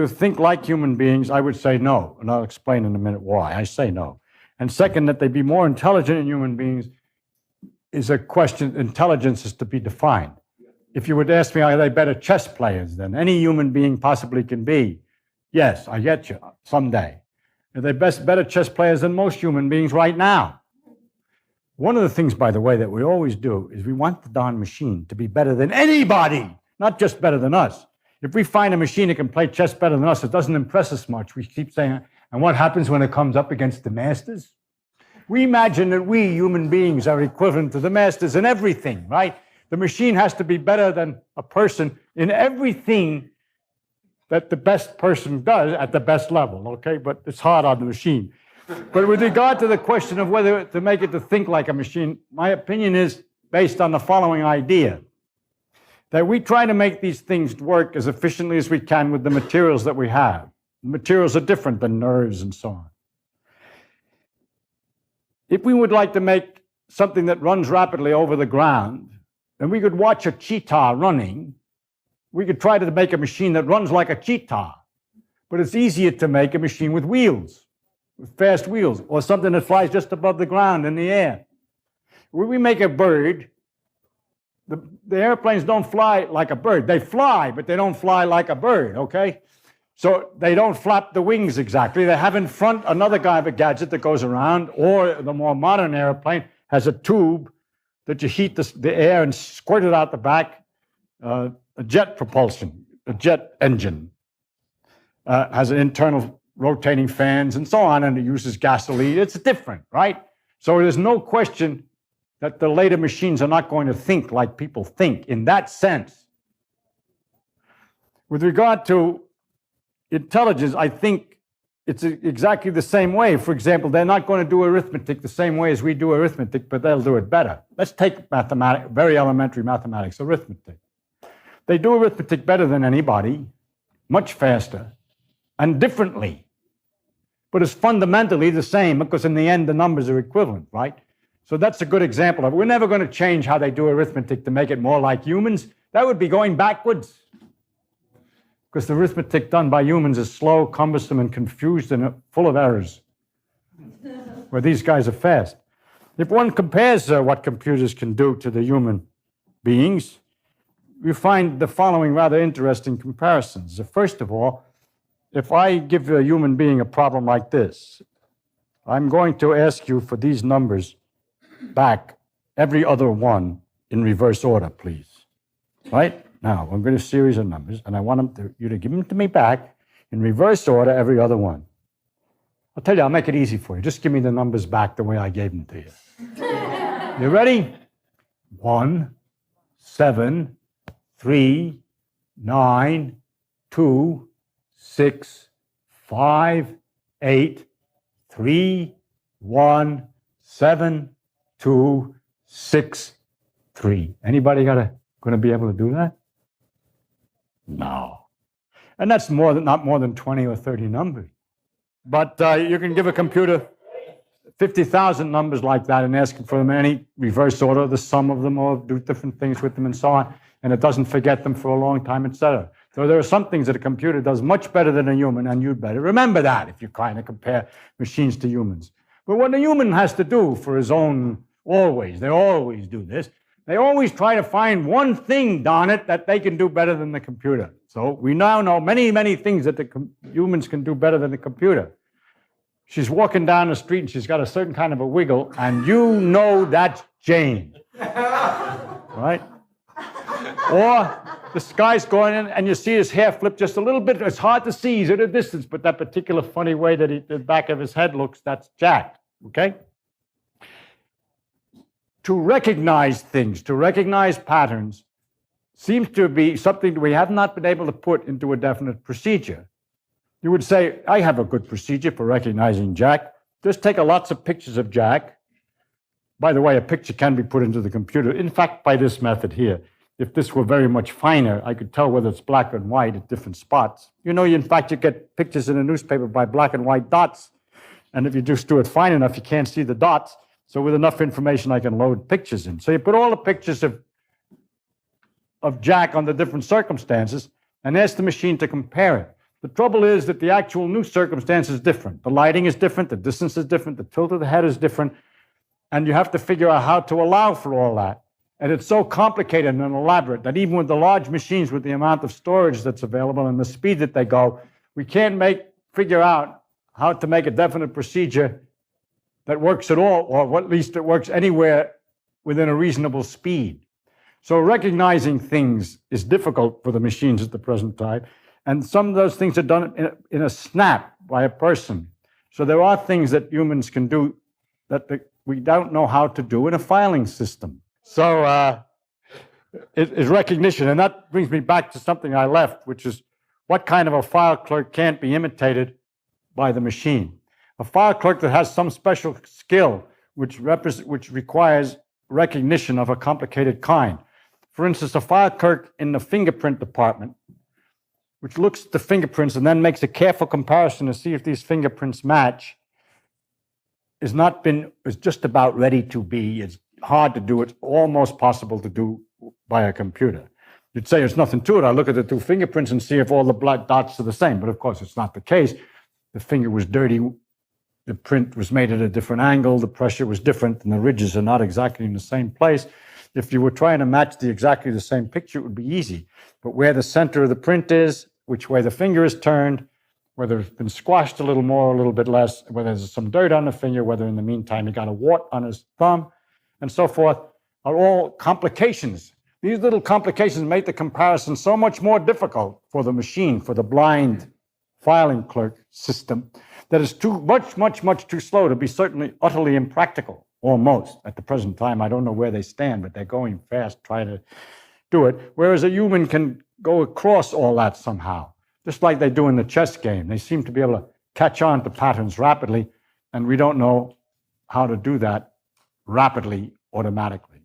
to think like human beings, I would say no, and I'll explain in a minute why I say no. And second, that they be more intelligent than human beings is a question. Intelligence is to be defined. If you would ask me, are they better chess players than any human being possibly can be? Yes, I get you, someday. Are they better chess players than most human beings right now? One of the things, by the way, that we always do is we want the darn machine to be better than anybody, not just better than us. If we find a machine that can play chess better than us, it doesn't impress us much. We keep saying, and what happens when it comes up against the masters? We imagine that we, human beings, are equivalent to the masters in everything, right? The machine has to be better than a person in everything that the best person does at the best level, okay? But it's hard on the machine. But with regard to the question of whether to make it to think like a machine, my opinion is based on the following idea, that we try to make these things work as efficiently as we can with the materials that we have. The materials are different than nerves and so on. If we would like to make something that runs rapidly over the ground, and we could watch a cheetah running, we could try to make a machine that runs like a cheetah. But it's easier to make a machine with wheels, with fast wheels, or something that flies just above the ground in the air. When we make a bird, the airplanes don't fly like a bird. They fly, but they don't fly like a bird, okay? So they don't flap the wings exactly. They have in front another kind of a gadget that goes around, or the more modern airplane has a tube that you heat the air and squirt it out the back, a jet propulsion, a jet engine. Has an internal rotating fans and so on, and it uses gasoline. It's different, right? So there's no question that the later machines are not going to think like people think in that sense. With regard to intelligence, I think it's exactly the same way. For example, they're not going to do arithmetic the same way as we do arithmetic, but they'll do it better. Let's take mathematics, very elementary mathematics, arithmetic. They do arithmetic better than anybody, much faster, and differently. But it's fundamentally the same, because in the end, the numbers are equivalent, right? So that's a good example of it. We're never going to change how they do arithmetic to make it more like humans. That would be going backwards. Because the arithmetic done by humans is slow, cumbersome, and confused and full of errors. Where these guys are fast. If one compares what computers can do to the human beings, we find the following rather interesting comparisons. First of all, if I give a human being a problem like this, I'm going to ask you for these numbers back, every other one, in reverse order, please. Right? Now, I'm going to a series of numbers, and I want you to give them to me back in reverse order, every other one. I'll tell you, I'll make it easy for you. Just give me the numbers back the way I gave them to you. You ready? 1, 7, 3, 9, 2, 6, 5, 8, 3, 1, 7, 2, 6, 3. Anybody going to be able to do that? No. And that's not more than 20 or 30 numbers. But you can give a computer 50,000 numbers like that and ask for them in any reverse order, the sum of them, or do different things with them and so on, and it doesn't forget them for a long time, etc. So there are some things that a computer does much better than a human, and you'd better remember that if you kind of compare machines to humans. But what a human has to do for his own, they always do this, they always try to find one thing, darn it, that they can do better than the computer. So we now know many, many things that the humans can do better than the computer. She's walking down the street and she's got a certain kind of a wiggle, and you know that's Jane. Right? Or the guy's going in and you see his hair flip just a little bit. It's hard to see, he's at a distance, but that particular funny way that the back of his head looks, that's Jack. Okay? To recognize things, to recognize patterns, seems to be something that we have not been able to put into a definite procedure. You would say, I have a good procedure for recognizing Jack. Just take lots of pictures of Jack. By the way, a picture can be put into the computer. In fact, by this method here. If this were very much finer, I could tell whether it's black and white at different spots. You know, in fact, you get pictures in a newspaper by black and white dots. And if you just do it fine enough, you can't see the dots. So with enough information, I can load pictures in. So you put all the pictures of Jack under different circumstances and ask the machine to compare it. The trouble is that the actual new circumstance is different. The lighting is different, the distance is different, the tilt of the head is different, and you have to figure out how to allow for all that. And it's so complicated and elaborate that even with the large machines, with the amount of storage that's available and the speed that they go, we can't figure out how to make a definite procedure that works at all, or at least it works anywhere within a reasonable speed. So recognizing things is difficult for the machines at the present time. And some of those things are done in a snap by a person. So there are things that humans can do that we don't know how to do in a filing system. So it is recognition. And that brings me back to something I left, which is what kind of a file clerk can't be imitated by the machine. A file clerk that has some special skill which requires recognition of a complicated kind. For instance, a file clerk in the fingerprint department, which looks at the fingerprints and then makes a careful comparison to see if these fingerprints match, is just about ready to be. It's hard to do. It's almost possible to do by a computer. You'd say there's nothing to it. I look at the two fingerprints and see if all the black dots are the same. But of course, it's not the case. The finger was dirty. The print was made at a different angle. The pressure was different, and the ridges are not exactly in the same place. If you were trying to match exactly the same picture, it would be easy. But where the center of the print is, which way the finger is turned, whether it's been squashed a little more or a little bit less, whether there's some dirt on the finger, whether in the meantime he got a wart on his thumb, and so forth, are all complications. These little complications make the comparison so much more difficult for the machine, for the blind filing clerk system, that is much too slow to be certainly utterly impractical, almost. At the present time, I don't know where they stand, but they're going fast trying to do it, whereas a human can go across all that somehow, just like they do in the chess game. They seem to be able to catch on to patterns rapidly, and we don't know how to do that rapidly, automatically.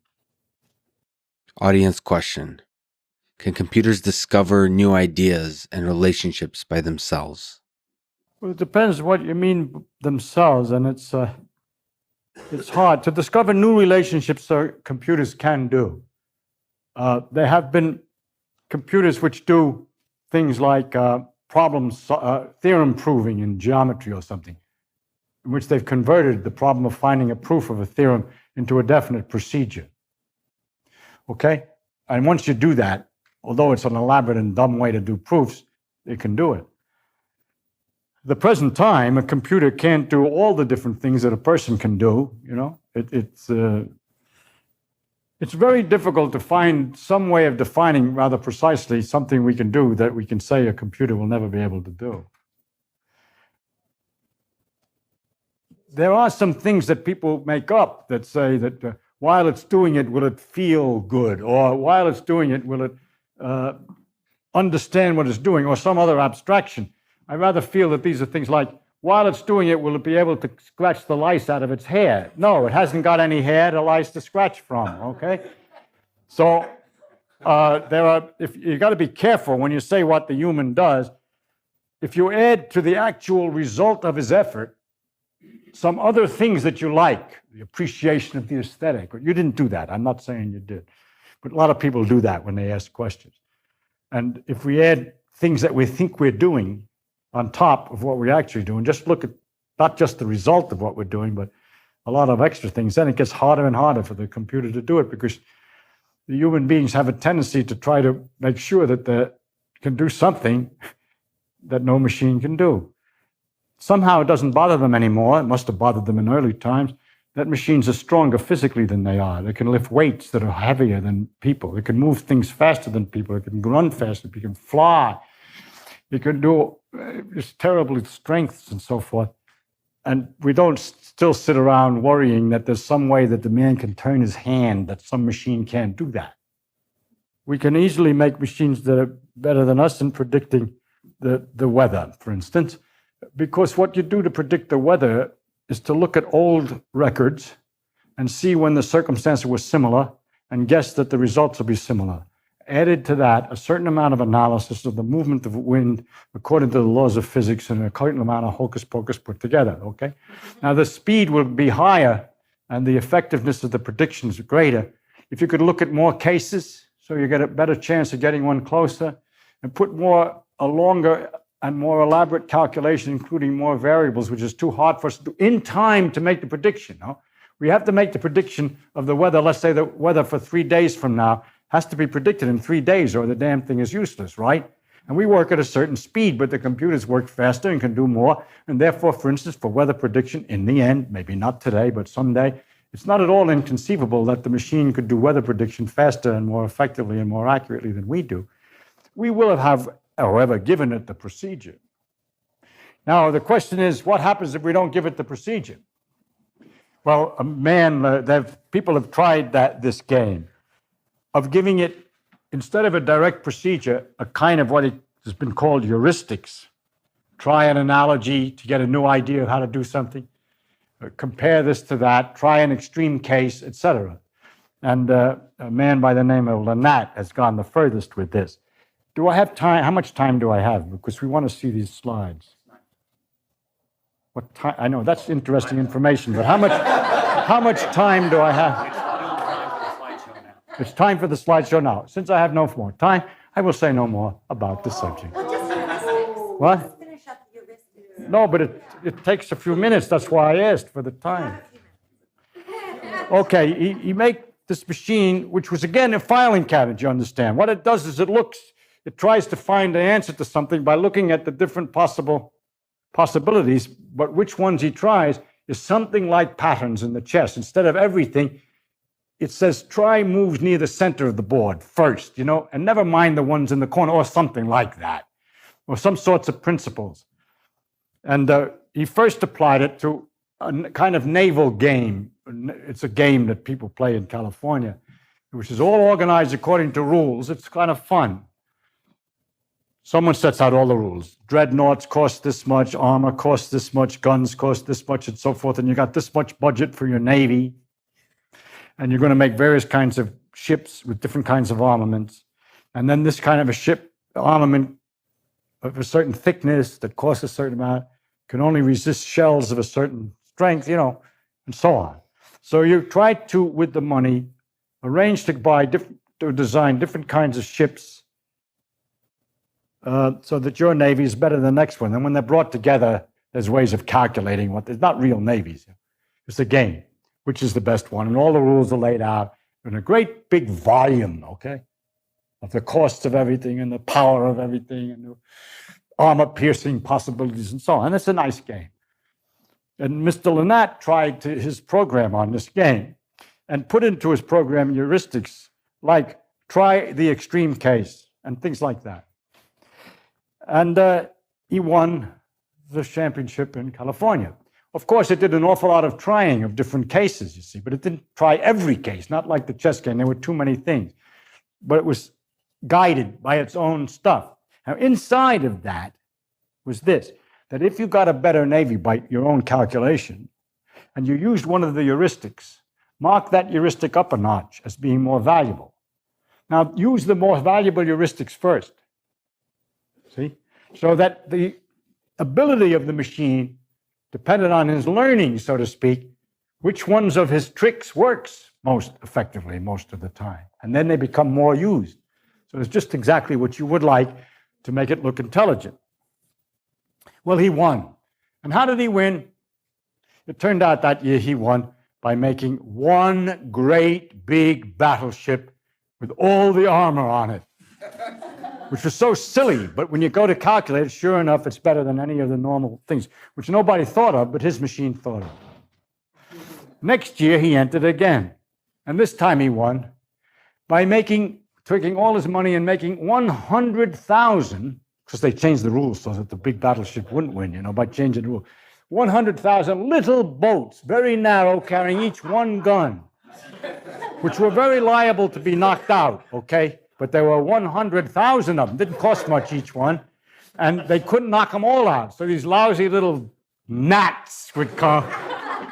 Audience question. Can computers discover new ideas and relationships by themselves? Well, it depends what you mean themselves, and it's hard. To discover new relationships, computers can do. There have been computers which do things like theorem proving in geometry or something, in which they've converted the problem of finding a proof of a theorem into a definite procedure. Okay? And once you do that, although it's an elaborate and dumb way to do proofs, it can do it. At the present time, a computer can't do all the different things that a person can do. You know, it's very difficult to find some way of defining rather precisely something we can do that we can say a computer will never be able to do. There are some things that people make up that say that while it's doing it, will it feel good? Or while it's doing it, will it understand what it's doing? Or some other abstraction. I rather feel that these are things like, while it's doing it, will it be able to scratch the lice out of its hair? No, it hasn't got any hair to lice to scratch from, okay? So you got to be careful when you say what the human does. If you add to the actual result of his effort some other things that you like, the appreciation of the aesthetic, you didn't do that. I'm not saying you did. But a lot of people do that when they ask questions. And if we add things that we think we're doing on top of what we're actually doing, just look at not just the result of what we're doing, but a lot of extra things, then it gets harder and harder for the computer to do it, because the human beings have a tendency to try to make sure that they can do something that no machine can do. Somehow it doesn't bother them anymore. It must have bothered them in early times that machines are stronger physically than they are. They can lift weights that are heavier than people. They can move things faster than people. They can run faster. They can fly. They can do just terrible strengths and so forth. And we don't still sit around worrying that there's some way that the man can turn his hand, that some machine can't do that. We can easily make machines that are better than us in predicting the weather, for instance, because what you do to predict the weather is to look at old records and see when the circumstances were similar and guess that the results will be similar. Added to that, a certain amount of analysis of the movement of wind according to the laws of physics and a certain amount of hocus pocus put together, okay? Now, the speed will be higher and the effectiveness of the predictions greater if you could look at more cases, so you get a better chance of getting one closer, and put a longer and more elaborate calculation, including more variables, which is too hard for us to do in time to make the prediction. No? We have to make the prediction of the weather. Let's say the weather for 3 days from now has to be predicted in 3 days, or the damn thing is useless, right? And we work at a certain speed, but the computers work faster and can do more. And therefore, for instance, for weather prediction, in the end, maybe not today, but someday, it's not at all inconceivable that the machine could do weather prediction faster and more effectively and more accurately than we do. We will have, however, given it the procedure. Now, the question is, what happens if we don't give it the procedure? Well, people have tried this game of giving it, instead of a direct procedure, a kind of what has been called heuristics. Try an analogy to get a new idea of how to do something. Compare this to that. Try an extreme case, etc. And a man by the name of Lennart has gone the furthest with this. Do I have time? How much time do I have? Because we want to see these slides. What time? I know that's interesting information, but how much time do I have? It's time for the slideshow now. Since I have no more time, I will say no more about the subject. Well, just heuristics. What? Just finish up the heuristics. No, but it takes a few minutes. That's why I asked for the time. Okay, he made this machine, which was, again, a filing cabinet, you understand. What it does is it tries to find the answer to something by looking at the different possibilities, but which ones he tries is something like patterns in the chess. Instead of everything, it says, try moves near the center of the board first, and never mind the ones in the corner, or something like that, or some sorts of principles. And he first applied it to a kind of naval game. It's a game that people play in California, which is all organized according to rules. It's kind of fun. Someone sets out all the rules. Dreadnoughts cost this much, armor costs this much, guns cost this much, and so forth, and you got this much budget for your navy. And you're going to make various kinds of ships with different kinds of armaments. And then this kind of a ship armament of a certain thickness that costs a certain amount can only resist shells of a certain strength, and so on. So you try to, with the money, arrange to design different kinds of ships so that your navy is better than the next one. And when they're brought together, there's ways of calculating there's not real navies. It's a game. Which is the best one, and all the rules are laid out in a great big volume, okay, of the costs of everything and the power of everything and the armor-piercing possibilities and so on. And it's a nice game. And Mr. Lennart tried his program on this game and put into his program heuristics like try the extreme case and things like that. And he won the championship in California. Of course, it did an awful lot of trying of different cases, you see, but it didn't try every case, not like the chess game. There were too many things. But it was guided by its own stuff. Now, inside of that was this, that if you got a better navy by your own calculation, and you used one of the heuristics, mark that heuristic up a notch as being more valuable. Now, use the more valuable heuristics first. See? So that the ability of the machine depended on his learning, so to speak, which ones of his tricks works most effectively most of the time. And then they become more used. So it's just exactly what you would like to make it look intelligent. Well, he won. And how did he win? It turned out that year he won by making one great big battleship with all the armor on it, which was so silly, but when you go to calculate it, sure enough, it's better than any of the normal things, which nobody thought of, but his machine thought of. Next year, he entered again, and this time he won by taking all his money and making 100,000, because they changed the rules so that the big battleship wouldn't win, by changing the rule. 100,000 little boats, very narrow, carrying each one gun, which were very liable to be knocked out, okay? But there were 100,000 of them. Didn't cost much each one. And they couldn't knock them all out. So these lousy little gnats would come.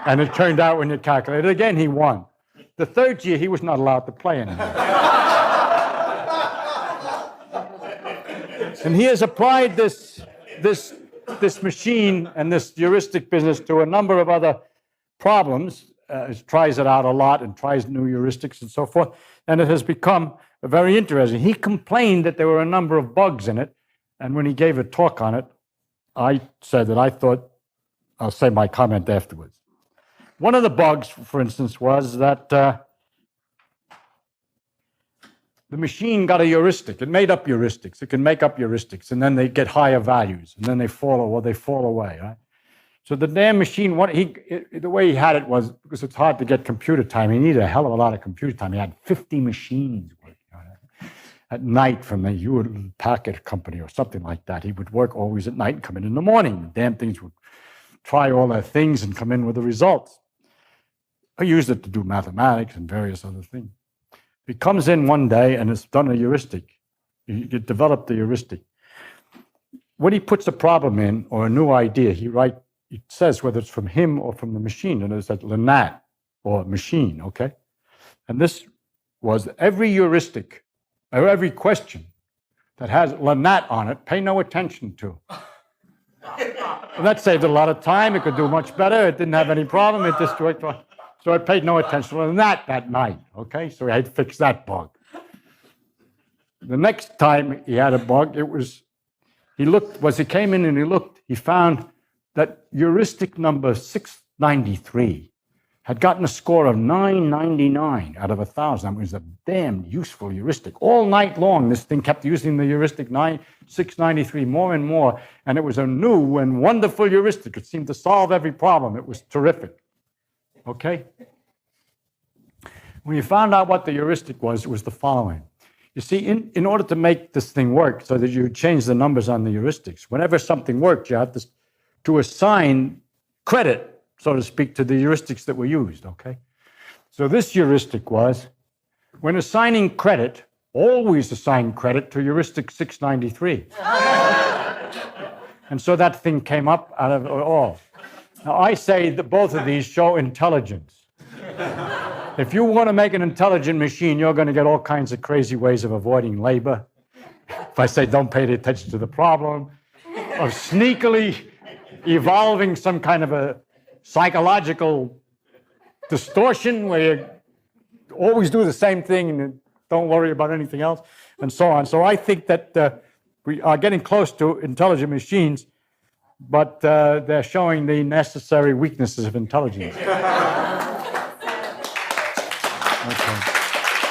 And it turned out when you calculated, again, he won. The third year, he was not allowed to play anymore. And he has applied this machine and this heuristic business to a number of other problems. He tries it out a lot and tries new heuristics and so forth. And it has become very interesting. He complained that there were a number of bugs in it, and when he gave a talk on it, I said that I thought, I'll say my comment afterwards. One of the bugs, for instance, was that the machine got a heuristic. It made up heuristics. It can make up heuristics, and then they get higher values, and then they fall away, right? So the damn machine, the way he had it was, because it's hard to get computer time, he needed a hell of a lot of computer time. He had 50 machines working on it at night from the Hewlett Packard company or something like that. He would work always at night and come in the morning. The damn things would try all their things and come in with the results. I used it to do mathematics and various other things. He comes in one day and it's done a heuristic. He developed the heuristic. When he puts a problem in or a new idea, it says whether it's from him or from the machine, and it's at Lynat or machine, okay? And this was every heuristic or every question that has Lynat on it, pay no attention to. And that saved a lot of time. It could do much better. It didn't have any problem. It just worked. So I paid no attention to Lynat that night, okay? So I had to fix that bug. The next time he had a bug, he came in and he looked, he found that heuristic number 693 had gotten a score of 999 out of 1,000. That was a damn useful heuristic. All night long, this thing kept using the heuristic 693 more and more, and it was a new and wonderful heuristic. It seemed to solve every problem. It was terrific. Okay? When you found out what the heuristic was, it was the following. You see, in order to make this thing work so that you change the numbers on the heuristics, whenever something worked, you have to assign credit, so to speak, to the heuristics that were used, okay? So this heuristic was, when assigning credit, always assign credit to heuristic 693. And so that thing came up out of it all. Now, I say that both of these show intelligence. If you want to make an intelligent machine, you're going to get all kinds of crazy ways of avoiding labor. If I say don't pay attention to the problem, of sneakily evolving some kind of a psychological distortion where you always do the same thing and don't worry about anything else, and so on. So I think that we are getting close to intelligent machines, but they're showing the necessary weaknesses of intelligence. Okay.